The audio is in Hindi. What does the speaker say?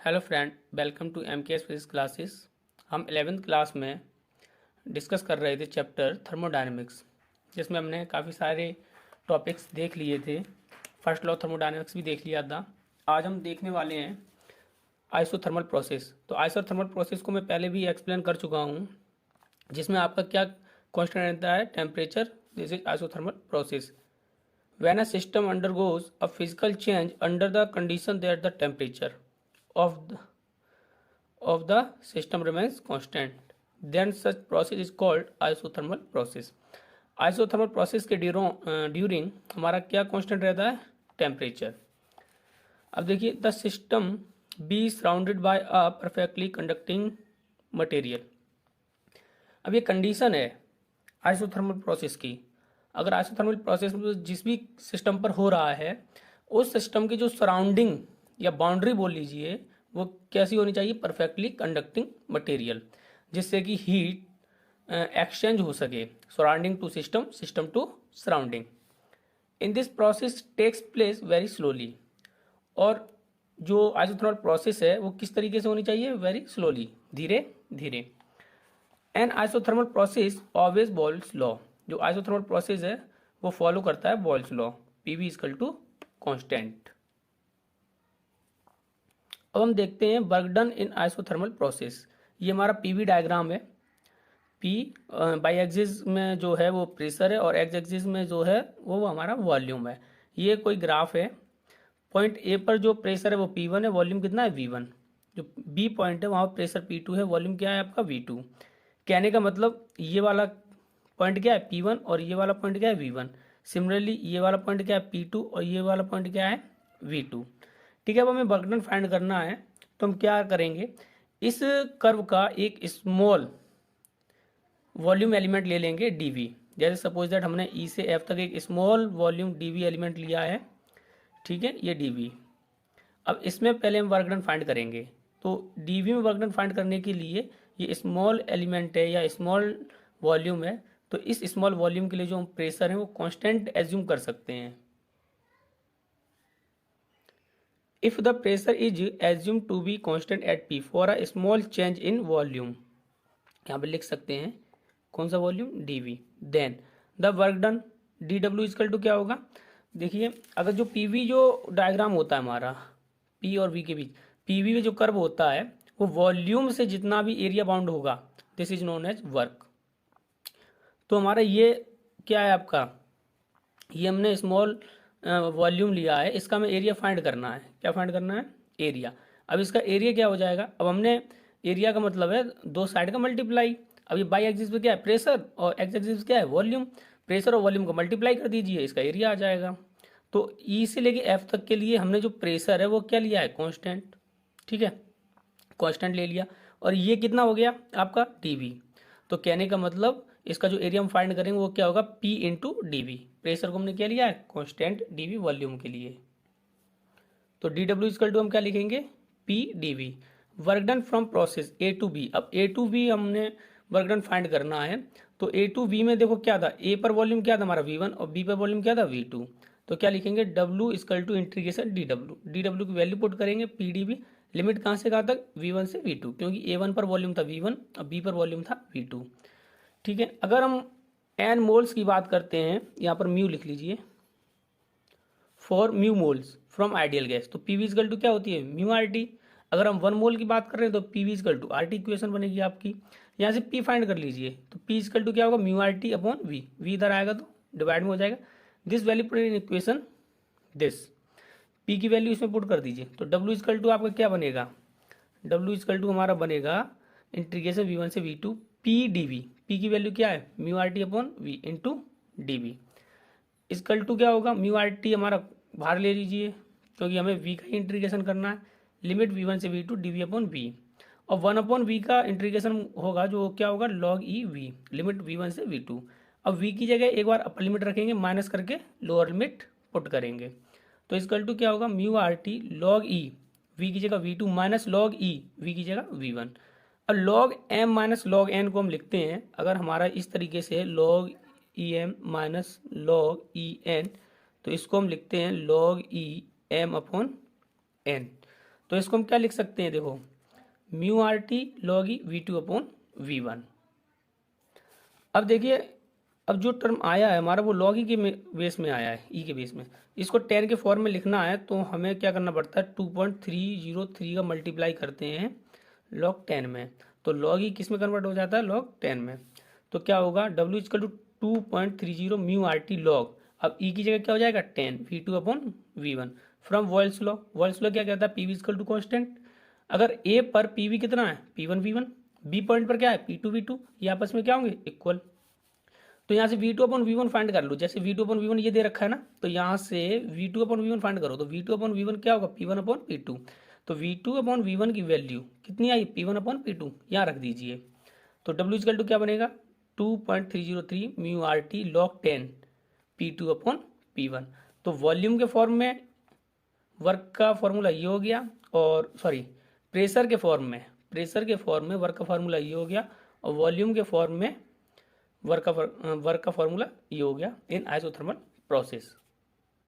Hello friend, welcome to M K S physics classes. हम 11th क्लास में डिस्कस कर रहे थे चैप्टर थर्मोडायनेमिक्स, जिसमें हमने काफ़ी सारे टॉपिक्स देख लिए थे। फर्स्ट लॉ थर्मोडायनेमिक्स भी देख लिया था। आज हम देखने वाले हैं आइसोथर्मल प्रोसेस। तो आइसोथर्मल प्रोसेस को मैं पहले भी एक्सप्लेन कर चुका हूँ, जिसमें आपका क्या कांस्टेंट रहता है, temperature. This is isothermal process when a system undergoes a physical change under the condition that the temperature of the system remains constant, then such process is called isothermal process. isothermal process के ड्यूरिंग हमारा क्या कांस्टेंट रहता है, टेम्परेचर। अब देखिए, the system be surrounded by a perfectly conducting material. अब ये कंडीशन है आइसोथर्मल प्रोसेस की। अगर आइसोथर्मल प्रोसेस जिस भी सिस्टम पर हो रहा है, उस सिस्टम की जो सराउंडिंग या बाउंड्री बोल लीजिए, वो कैसी होनी चाहिए, परफेक्टली कंडक्टिंग मटेरियल, जिससे कि हीट एक्सचेंज हो सके surrounding to system, system to surrounding. In this process takes place very slowly. और जो आइसोथर्मल प्रोसेस है वो किस तरीके से होनी चाहिए, वेरी स्लोली, धीरे धीरे। An isothermal process always Boyle's law. जो आइसोथर्मल प्रोसेस है वो फॉलो करता है Boyle's law, PV equal to constant. अब हम देखते हैं work done in isothermal process. ये हमारा पीवी डायग्राम है। पी बाई एक्सिस में जो है वो प्रेशर है, और एक्स एक्सिस में जो है वो हमारा वॉल्यूम है। ये कोई ग्राफ है। पॉइंट ए पर जो प्रेशर है वो P1 है, वॉल्यूम कितना है V1। जो बी पॉइंट है वहाँ पर प्रेशर P2 है, वॉल्यूम क्या है आपका V2। कहने का मतलब ये वाला पॉइंट क्या है P1 और ये वाला पॉइंट क्या है V1। सिमिलरली ये वाला पॉइंट क्या है P2 और ये वाला पॉइंट क्या है V2। ठीक है, अब हमें वर्क डन फाइंड करना है, तो हम क्या करेंगे, इस कर्व का एक स्मॉल वॉल्यूम एलिमेंट ले लेंगे dV। जैसे सपोज दैट हमने E से F तक एक स्मॉल वॉल्यूम dV एलिमेंट लिया है, ठीक है, ये dV। अब इसमें पहले हम वर्क डन फाइंड करेंगे। तो dV में वर्क डन फाइंड करने के लिए ये स्मॉल एलिमेंट है या स्मॉल वॉल्यूम है, तो इस स्मॉल वॉल्यूम के लिए जो हम प्रेशर है वो कांस्टेंट एज्यूम कर सकते हैं। If the pressure is assume to be constant at P for a small change in volume, यहाँ पे लिख सकते हैं कौन सा volume, dV। Then the work done dW equal to क्या होगा। देखिए, अगर जो PV जो डायग्राम होता है हमारा P और V के बीच, PV में जो कर्व होता है वो वॉल्यूम से जितना भी एरिया बाउंड होगा, this is known as work. तो हमारा ये क्या है आपका, ये हमने स्मॉल वॉल्यूम लिया है, इसका हमें एरिया फाइंड करना है। क्या फाइंड करना है, एरिया। अब इसका एरिया क्या हो जाएगा, अब हमने एरिया का मतलब है दो साइड का मल्टीप्लाई। अब ये बाई एक्सिस पे क्या है, प्रेशर, और एक्स एक्सिस क्या है, वॉल्यूम। प्रेशर और वॉल्यूम को मल्टीप्लाई कर दीजिए, इसका एरिया आ जाएगा। तो ई से लेके एफ तक के लिए हमने जो प्रेशर है वो क्या लिया है, कांस्टेंट। ठीक है, कांस्टेंट ले लिया। और ये कितना हो गया आपका, dV। तो कहने का मतलब इसका जो एरिया हम फाइंड करेंगे वो क्या होगा, P इंटू dV। प्रेशर को हमने क्या लिया है, कांस्टेंट, dV वॉल्यूम के लिए। तो dW इक्वल टू हम क्या लिखेंगे, P dV। Work done from process A to B। अब A टू B हमने वर्क डन फाइंड करना है। तो A टू B में देखो क्या था, A पर वॉल्यूम क्या था हमारा V1 और B पर वॉल्यूम क्या था V2। तो क्या लिखेंगे, W equal to integration DW की वैल्यू पुट करेंगे P dV। लिमिट कहाँ से कहाँ तक, V1 से V2, क्योंकि A1 पर वॉल्यूम था V1 और B पर वॉल्यूम था V2। ठीक है, अगर हम एन मोल्स की बात करते हैं, यहाँ पर म्यू लिख लीजिए, for mu moles from ideal gas, तो पीवी इक्वल टू क्या होती है, म्यू आर टी। अगर हम 1 मोल की बात कर रहे हैं तो PV equal to R T equation बनेगी आपकी। यहाँ से पी फाइंड कर लीजिए, तो पी इक्वल टू क्या होगा, mu R T upon V. V इधर आएगा तो डिवाइड में हो जाएगा। This value put in equation, this P की वैल्यू इसमें पुट कर दीजिए। तो डब्ल्यू इक्वल टू आपका क्या बनेगा, डब्ल्यू इक्वल टू हमारा बनेगा इंटीग्रेशन V1 से V2 पी डीवी। पी की वैल्यू क्या है, mu R T upon V into dV. Equal to क्या होगा, म्यू आर टी हमारा बाहर ले लीजिए, क्योंकि हमें वी का ही इंटीग्रेशन करना है। लिमिट V1 से V2 डीवी अपॉन वी, और 1 अपॉन वी का इंटीग्रेशन होगा जो क्या होगा, log e we, limit V1 से V2। अब वी की जगह एक बार अपर लिमिट रखेंगे, माइनस करके लोअर लिमिट पुट करेंगे। तो इक्वल टू क्या होगा, mu R T log e, V की जगह V2 minus log e, V की जगह V1। अब log m minus log n को हम लिखते हैं, अगर हमारा इस तरीके से log e m minus log e n, तो इसको हम लिखते हैं log e m upon n. तो इसको हम क्या लिख सकते हैं, देखो mu R T log e V2 upon V1। अब देखिए, अब जो टर्म आया है हमारा वो लॉग ई के बेस में आया है, ई के बेस में, इसको 10 के फॉर्म में लिखना है तो हमें क्या करना पड़ता है, 2.303 का मल्टीप्लाई करते हैं लॉग 10 में, तो लॉग ई किस में कन्वर्ट हो जाता है, लॉग 10 में। तो क्या होगा, W equal to 2.30 mu R T log, अब ई की जगह क्या हो जाएगा 10 V2 upon V1 from Boyle's law. Boyle's law क्या कहता है, PV इजकल टू कॉन्स्टेंट, अगर A पर PV कितना है P1 V1, B पॉइंट पर क्या है P2 V2, ये आपस में क्या होंगे, इक्वल। तो यहाँ से V2 अपॉन V1 फाइंड कर लो, जैसे V2 अपॉन V1 ये दे रखा है ना, तो यहाँ से V2 अपॉन V1 फाइंड करो, तो V2 अपॉन V1 क्या होगा, P1 अपॉन P2। तो V2 अपॉन V1 की वैल्यू कितनी आई, P1 अपॉन P2, यहाँ रख दीजिए। तो W इजकल टू क्या बनेगा, 2.303 mu R T log 10 P2 upon P1। तो वॉल्यूम के फॉर्म में वर्क का फॉर्मूला ये हो गया, और सॉरी प्रेशर के फॉर्म में वर्क का फॉर्मूला ये हो गया, और वॉल्यूम के फॉर्म में वर्क का फॉर्मूला ये हो गया इन आइसोथर्मल प्रोसेस।